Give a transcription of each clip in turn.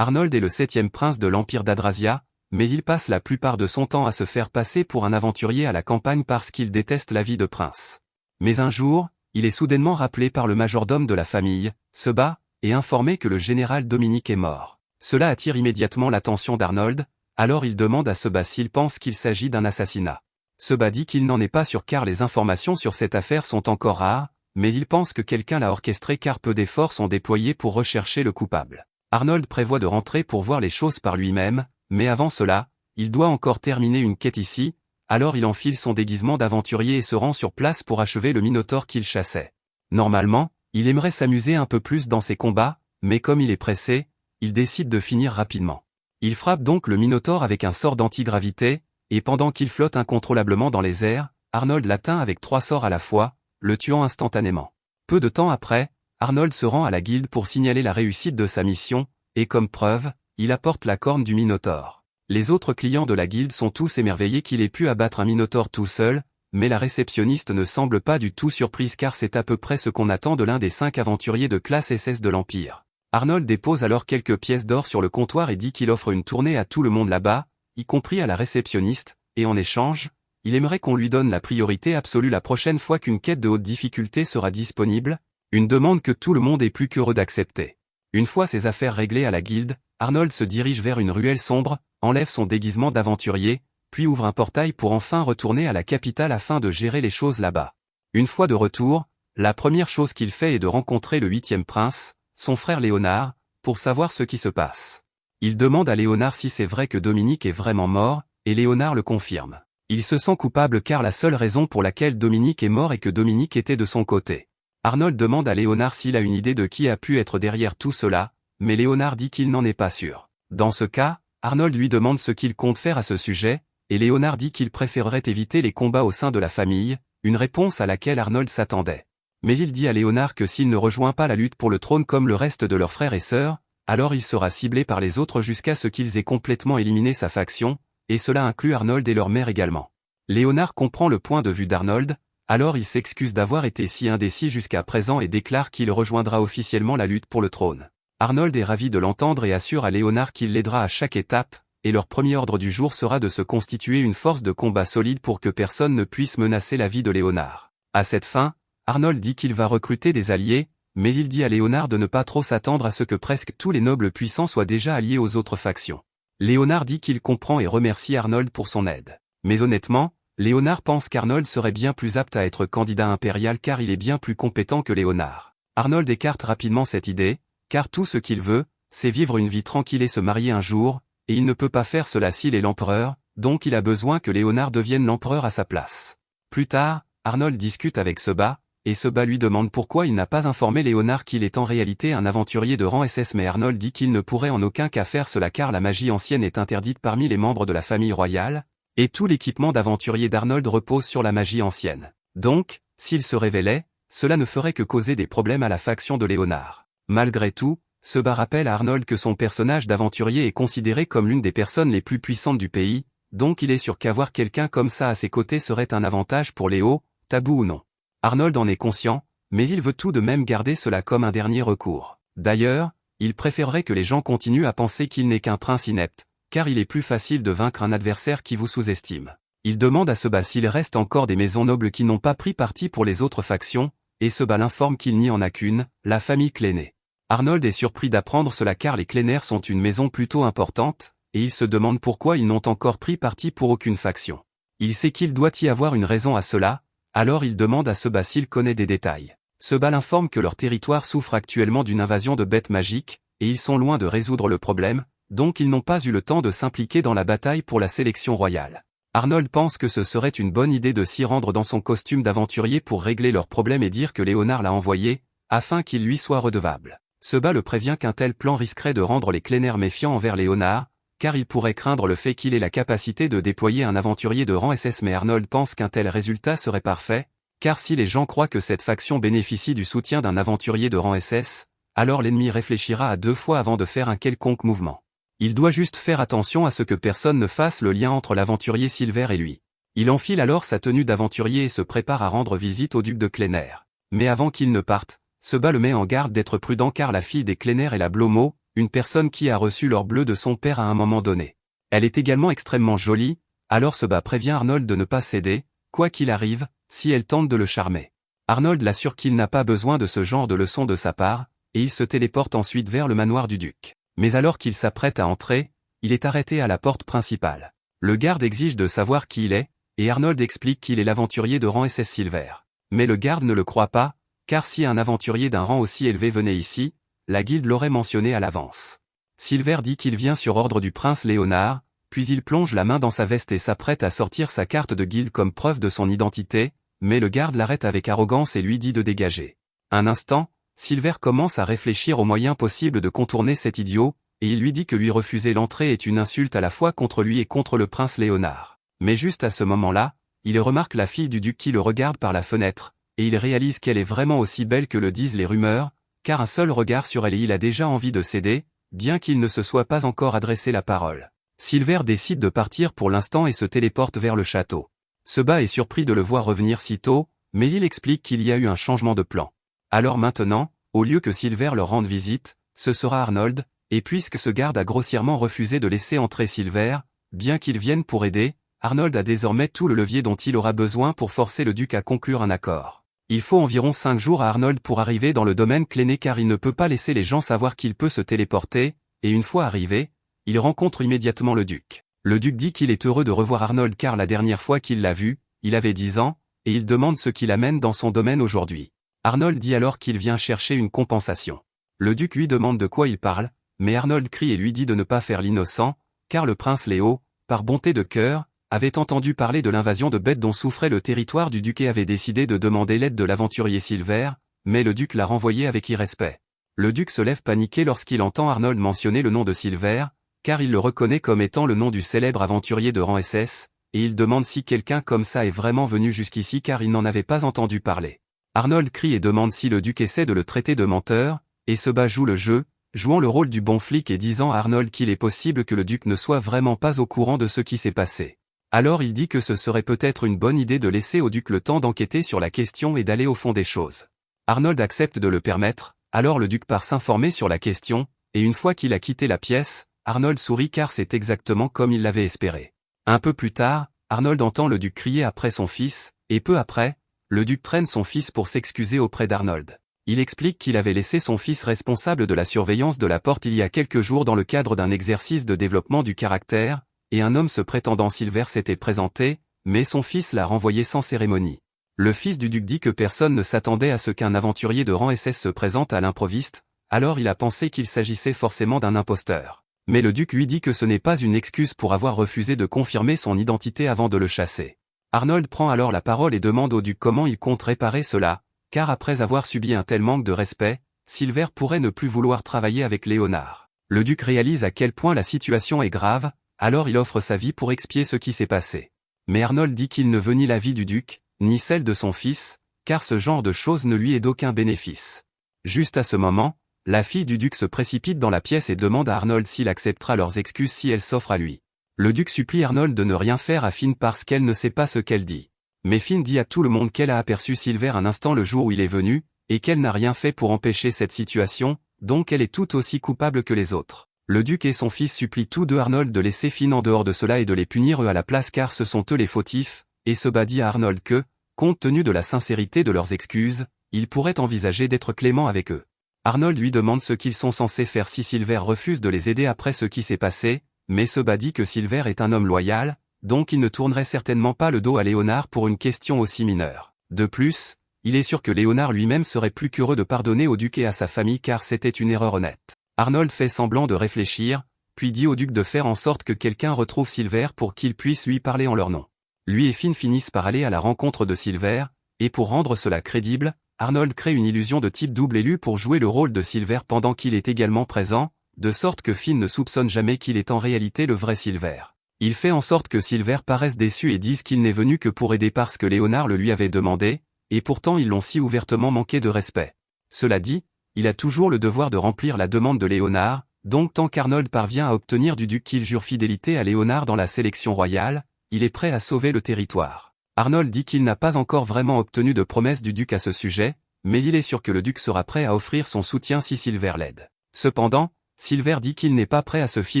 Arnold est le 7e prince de l'Empire d'Adrasia, mais il passe la plupart de son temps à se faire passer pour un aventurier à la campagne parce qu'il déteste la vie de prince. Mais un jour, il est soudainement rappelé par le majordome de la famille, Seba, et informé que le général Dominique est mort. Cela attire immédiatement l'attention d'Arnold, alors il demande à Seba s'il pense qu'il s'agit d'un assassinat. Seba dit qu'il n'en est pas sûr car les informations sur cette affaire sont encore rares, mais il pense que quelqu'un l'a orchestré car peu d'efforts sont déployés pour rechercher le coupable. Arnold prévoit de rentrer pour voir les choses par lui-même, mais avant cela, il doit encore terminer une quête ici, alors il enfile son déguisement d'aventurier et se rend sur place pour achever le Minotaure qu'il chassait. Normalement, il aimerait s'amuser un peu plus dans ses combats, mais comme il est pressé, il décide de finir rapidement. Il frappe donc le Minotaure avec un sort d'antigravité, et pendant qu'il flotte incontrôlablement dans les airs, Arnold l'atteint avec 3 sorts à la fois, le tuant instantanément. Peu de temps après, Arnold se rend à la guilde pour signaler la réussite de sa mission, et comme preuve, il apporte la corne du Minotaure. Les autres clients de la guilde sont tous émerveillés qu'il ait pu abattre un Minotaure tout seul, mais la réceptionniste ne semble pas du tout surprise car c'est à peu près ce qu'on attend de l'un des 5 aventuriers de classe SS de l'Empire. Arnold dépose alors quelques pièces d'or sur le comptoir et dit qu'il offre une tournée à tout le monde là-bas, y compris à la réceptionniste, et en échange, il aimerait qu'on lui donne la priorité absolue la prochaine fois qu'une quête de haute difficulté sera disponible, une demande que tout le monde est plus qu'heureux d'accepter. Une fois ses affaires réglées à la guilde, Arnold se dirige vers une ruelle sombre, enlève son déguisement d'aventurier, puis ouvre un portail pour enfin retourner à la capitale afin de gérer les choses là-bas. Une fois de retour, la première chose qu'il fait est de rencontrer le 8e prince, son frère Léonard, pour savoir ce qui se passe. Il demande à Léonard si c'est vrai que Dominique est vraiment mort, et Léonard le confirme. Il se sent coupable car la seule raison pour laquelle Dominique est mort est que Dominique était de son côté. Arnold demande à Léonard s'il a une idée de qui a pu être derrière tout cela, mais Léonard dit qu'il n'en est pas sûr. Dans ce cas, Arnold lui demande ce qu'il compte faire à ce sujet, et Léonard dit qu'il préférerait éviter les combats au sein de la famille, une réponse à laquelle Arnold s'attendait. Mais il dit à Léonard que s'il ne rejoint pas la lutte pour le trône comme le reste de leurs frères et sœurs, alors il sera ciblé par les autres jusqu'à ce qu'ils aient complètement éliminé sa faction, et cela inclut Arnold et leur mère également. Léonard comprend le point de vue d'Arnold, alors il s'excuse d'avoir été si indécis jusqu'à présent et déclare qu'il rejoindra officiellement la lutte pour le trône. Arnold est ravi de l'entendre et assure à Léonard qu'il l'aidera à chaque étape, et leur premier ordre du jour sera de se constituer une force de combat solide pour que personne ne puisse menacer la vie de Léonard. À cette fin, Arnold dit qu'il va recruter des alliés, mais il dit à Léonard de ne pas trop s'attendre à ce que presque tous les nobles puissants soient déjà alliés aux autres factions. Léonard dit qu'il comprend et remercie Arnold pour son aide. Mais honnêtement, Léonard pense qu'Arnold serait bien plus apte à être candidat impérial car il est bien plus compétent que Léonard. Arnold écarte rapidement cette idée, car tout ce qu'il veut, c'est vivre une vie tranquille et se marier un jour, et il ne peut pas faire cela s'il est l'empereur, donc il a besoin que Léonard devienne l'empereur à sa place. Plus tard, Arnold discute avec Seba, et Seba lui demande pourquoi il n'a pas informé Léonard qu'il est en réalité un aventurier de rang SS mais Arnold dit qu'il ne pourrait en aucun cas faire cela car la magie ancienne est interdite parmi les membres de la famille royale, et tout l'équipement d'aventurier d'Arnold repose sur la magie ancienne. Donc, s'il se révélait, cela ne ferait que causer des problèmes à la faction de Léonard. Malgré tout, Seba rappelle à Arnold que son personnage d'aventurier est considéré comme l'une des personnes les plus puissantes du pays, donc il est sûr qu'avoir quelqu'un comme ça à ses côtés serait un avantage pour Léo, tabou ou non. Arnold en est conscient, mais il veut tout de même garder cela comme un dernier recours. D'ailleurs, il préférerait que les gens continuent à penser qu'il n'est qu'un prince inepte, car il est plus facile de vaincre un adversaire qui vous sous-estime. Il demande à Seba s'il reste encore des maisons nobles qui n'ont pas pris parti pour les autres factions, et Seba l'informe qu'il n'y en a qu'une, la famille Cléné. Arnold est surpris d'apprendre cela car les Cléner sont une maison plutôt importante, et il se demande pourquoi ils n'ont encore pris parti pour aucune faction. Il sait qu'il doit y avoir une raison à cela, alors il demande à Seba s'il connaît des détails. Seba l'informe que leur territoire souffre actuellement d'une invasion de bêtes magiques, et ils sont loin de résoudre le problème, donc ils n'ont pas eu le temps de s'impliquer dans la bataille pour la sélection royale. Arnold pense que ce serait une bonne idée de s'y rendre dans son costume d'aventurier pour régler leurs problèmes et dire que Léonard l'a envoyé, afin qu'il lui soit redevable. Seba le prévient qu'un tel plan risquerait de rendre les Cléner méfiants envers Léonard, car il pourrait craindre le fait qu'il ait la capacité de déployer un aventurier de rang SS mais Arnold pense qu'un tel résultat serait parfait, car si les gens croient que cette faction bénéficie du soutien d'un aventurier de rang SS, alors l'ennemi réfléchira à 2 fois avant de faire un quelconque mouvement. Il doit juste faire attention à ce que personne ne fasse le lien entre l'aventurier Silver et lui. Il enfile alors sa tenue d'aventurier et se prépare à rendre visite au duc de Cléner. Mais avant qu'il ne parte, Seba le met en garde d'être prudent car la fille des Cléner est la Blomo, une personne qui a reçu l'or bleu de son père à un moment donné. Elle est également extrêmement jolie, alors Seba prévient Arnold de ne pas céder, quoi qu'il arrive, si elle tente de le charmer. Arnold l'assure qu'il n'a pas besoin de ce genre de leçon de sa part, et il se téléporte ensuite vers le manoir du duc. Mais alors qu'il s'apprête à entrer, il est arrêté à la porte principale. Le garde exige de savoir qui il est, et Arnold explique qu'il est l'aventurier de rang SS Silver. Mais le garde ne le croit pas, car si un aventurier d'un rang aussi élevé venait ici, la guilde l'aurait mentionné à l'avance. Silver dit qu'il vient sur ordre du prince Léonard, puis il plonge la main dans sa veste et s'apprête à sortir sa carte de guilde comme preuve de son identité, mais le garde l'arrête avec arrogance et lui dit de dégager. Un instant, Silver commence à réfléchir aux moyens possibles de contourner cet idiot, et il lui dit que lui refuser l'entrée est une insulte à la fois contre lui et contre le prince Léonard. Mais juste à ce moment-là, il remarque la fille du duc qui le regarde par la fenêtre, et il réalise qu'elle est vraiment aussi belle que le disent les rumeurs, car un seul regard sur elle et il a déjà envie de céder, bien qu'il ne se soit pas encore adressé la parole. Silver décide de partir pour l'instant et se téléporte vers le château. Seba est surpris de le voir revenir si tôt, mais il explique qu'il y a eu un changement de plan. Alors maintenant, au lieu que Silver leur rende visite, ce sera Arnold, et puisque ce garde a grossièrement refusé de laisser entrer Silver, bien qu'il vienne pour aider, Arnold a désormais tout le levier dont il aura besoin pour forcer le duc à conclure un accord. Il faut environ 5 jours à Arnold pour arriver dans le domaine Cléné car il ne peut pas laisser les gens savoir qu'il peut se téléporter, et une fois arrivé, il rencontre immédiatement le duc. Le duc dit qu'il est heureux de revoir Arnold car la dernière fois qu'il l'a vu, il avait 10 ans, et il demande ce qui l'amène dans son domaine aujourd'hui. Arnold dit alors qu'il vient chercher une compensation. Le duc lui demande de quoi il parle, mais Arnold crie et lui dit de ne pas faire l'innocent, car le prince Léo, par bonté de cœur, avait entendu parler de l'invasion de bêtes dont souffrait le territoire du duc et avait décidé de demander l'aide de l'aventurier Silver, mais le duc l'a renvoyé avec irrespect. Le duc se lève paniqué lorsqu'il entend Arnold mentionner le nom de Silver, car il le reconnaît comme étant le nom du célèbre aventurier de rang SS, et il demande si quelqu'un comme ça est vraiment venu jusqu'ici car il n'en avait pas entendu parler. Arnold crie et demande si le duc essaie de le traiter de menteur, et Seba joue le jeu, jouant le rôle du bon flic et disant à Arnold qu'il est possible que le duc ne soit vraiment pas au courant de ce qui s'est passé. Alors il dit que ce serait peut-être une bonne idée de laisser au duc le temps d'enquêter sur la question et d'aller au fond des choses. Arnold accepte de le permettre, alors le duc part s'informer sur la question, et une fois qu'il a quitté la pièce, Arnold sourit car c'est exactement comme il l'avait espéré. Un peu plus tard, Arnold entend le duc crier après son fils, et peu après, le duc traîne son fils pour s'excuser auprès d'Arnold. Il explique qu'il avait laissé son fils responsable de la surveillance de la porte il y a quelques jours dans le cadre d'un exercice de développement du caractère, et un homme se prétendant Silver s'était présenté, mais son fils l'a renvoyé sans cérémonie. Le fils du duc dit que personne ne s'attendait à ce qu'un aventurier de rang SS se présente à l'improviste, alors il a pensé qu'il s'agissait forcément d'un imposteur. Mais le duc lui dit que ce n'est pas une excuse pour avoir refusé de confirmer son identité avant de le chasser. Arnold prend alors la parole et demande au duc comment il compte réparer cela, car après avoir subi un tel manque de respect, Silver pourrait ne plus vouloir travailler avec Léonard. Le duc réalise à quel point la situation est grave, alors il offre sa vie pour expier ce qui s'est passé. Mais Arnold dit qu'il ne veut ni la vie du duc, ni celle de son fils, car ce genre de choses ne lui est d'aucun bénéfice. Juste à ce moment, la fille du duc se précipite dans la pièce et demande à Arnold s'il acceptera leurs excuses si elles s'offrent à lui. Le duc supplie Arnold de ne rien faire à Finn parce qu'elle ne sait pas ce qu'elle dit. Mais Finn dit à tout le monde qu'elle a aperçu Silver un instant le jour où il est venu, et qu'elle n'a rien fait pour empêcher cette situation, donc elle est tout aussi coupable que les autres. Le duc et son fils supplient tous deux Arnold de laisser Finn en dehors de cela et de les punir eux à la place car ce sont eux les fautifs, et Seba dit à Arnold que, compte tenu de la sincérité de leurs excuses, il pourrait envisager d'être clément avec eux. Arnold lui demande ce qu'ils sont censés faire si Silver refuse de les aider après ce qui s'est passé, mais Seba dit que Silver est un homme loyal, donc il ne tournerait certainement pas le dos à Léonard pour une question aussi mineure. De plus, il est sûr que Léonard lui-même serait plus qu'heureux de pardonner au duc et à sa famille car c'était une erreur honnête. Arnold fait semblant de réfléchir, puis dit au duc de faire en sorte que quelqu'un retrouve Silver pour qu'il puisse lui parler en leur nom. Lui et Finn finissent par aller à la rencontre de Silver, et pour rendre cela crédible, Arnold crée une illusion de type double élu pour jouer le rôle de Silver pendant qu'il est également présent, de sorte que Finn ne soupçonne jamais qu'il est en réalité le vrai Silver. Il fait en sorte que Silver paraisse déçu et dise qu'il n'est venu que pour aider parce que Léonard le lui avait demandé, et pourtant ils l'ont si ouvertement manqué de respect. Cela dit, il a toujours le devoir de remplir la demande de Léonard, donc tant qu'Arnold parvient à obtenir du duc qu'il jure fidélité à Léonard dans la sélection royale, il est prêt à sauver le territoire. Arnold dit qu'il n'a pas encore vraiment obtenu de promesse du duc à ce sujet, mais il est sûr que le duc sera prêt à offrir son soutien si Silver l'aide. Cependant, Silver dit qu'il n'est pas prêt à se fier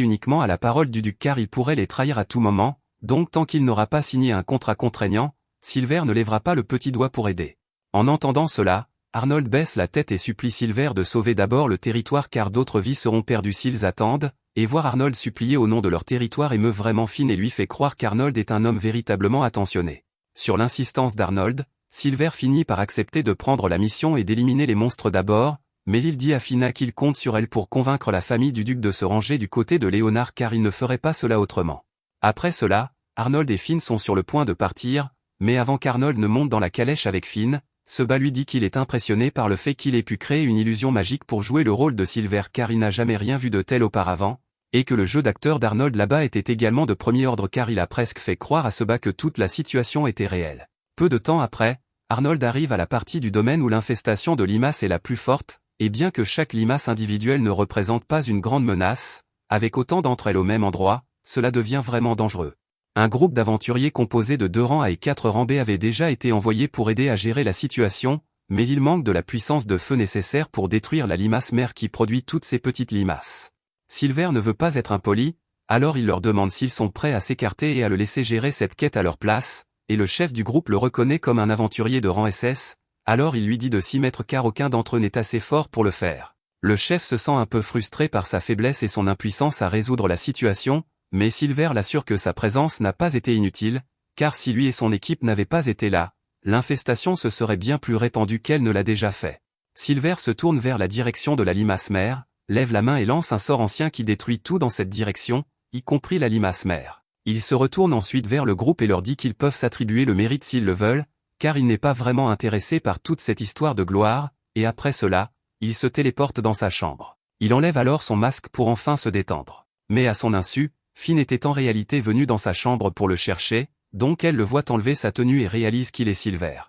uniquement à la parole du duc car il pourrait les trahir à tout moment, donc tant qu'il n'aura pas signé un contrat contraignant, Silver ne lèvera pas le petit doigt pour aider. En entendant cela, Arnold baisse la tête et supplie Silver de sauver d'abord le territoire car d'autres vies seront perdues s'ils attendent, et voir Arnold supplier au nom de leur territoire émeut vraiment Finn et lui fait croire qu'Arnold est un homme véritablement attentionné. Sur l'insistance d'Arnold, Silver finit par accepter de prendre la mission et d'éliminer les monstres d'abord, mais il dit à Finna qu'il compte sur elle pour convaincre la famille du duc de se ranger du côté de Léonard car il ne ferait pas cela autrement. Après cela, Arnold et Finn sont sur le point de partir, mais avant qu'Arnold ne monte dans la calèche avec Finn, Seba lui dit qu'il est impressionné par le fait qu'il ait pu créer une illusion magique pour jouer le rôle de Silver car il n'a jamais rien vu de tel auparavant, et que le jeu d'acteur d'Arnold là-bas était également de premier ordre car il a presque fait croire à Seba que toute la situation était réelle. Peu de temps après, Arnold arrive à la partie du domaine où l'infestation de limaces est la plus forte, et bien que chaque limace individuelle ne représente pas une grande menace, avec autant d'entre elles au même endroit, cela devient vraiment dangereux. Un groupe d'aventuriers composé de 2 rangs A et 4 rangs B avait déjà été envoyé pour aider à gérer la situation, mais il manque de la puissance de feu nécessaire pour détruire la limace mère qui produit toutes ces petites limaces. Silver ne veut pas être impoli, alors il leur demande s'ils sont prêts à s'écarter et à le laisser gérer cette quête à leur place, et le chef du groupe le reconnaît comme un aventurier de rang SS, alors il lui dit de s'y mettre car aucun d'entre eux n'est assez fort pour le faire. Le chef se sent un peu frustré par sa faiblesse et son impuissance à résoudre la situation, mais Silver l'assure que sa présence n'a pas été inutile, car si lui et son équipe n'avaient pas été là, l'infestation se serait bien plus répandue qu'elle ne l'a déjà fait. Silver se tourne vers la direction de la limace mère, lève la main et lance un sort ancien qui détruit tout dans cette direction, y compris la limace mère. Il se retourne ensuite vers le groupe et leur dit qu'ils peuvent s'attribuer le mérite s'ils le veulent, car il n'est pas vraiment intéressé par toute cette histoire de gloire, et après cela, il se téléporte dans sa chambre. Il enlève alors son masque pour enfin se détendre. Mais à son insu, Finn était en réalité venu dans sa chambre pour le chercher, donc elle le voit enlever sa tenue et réalise qu'il est Silver.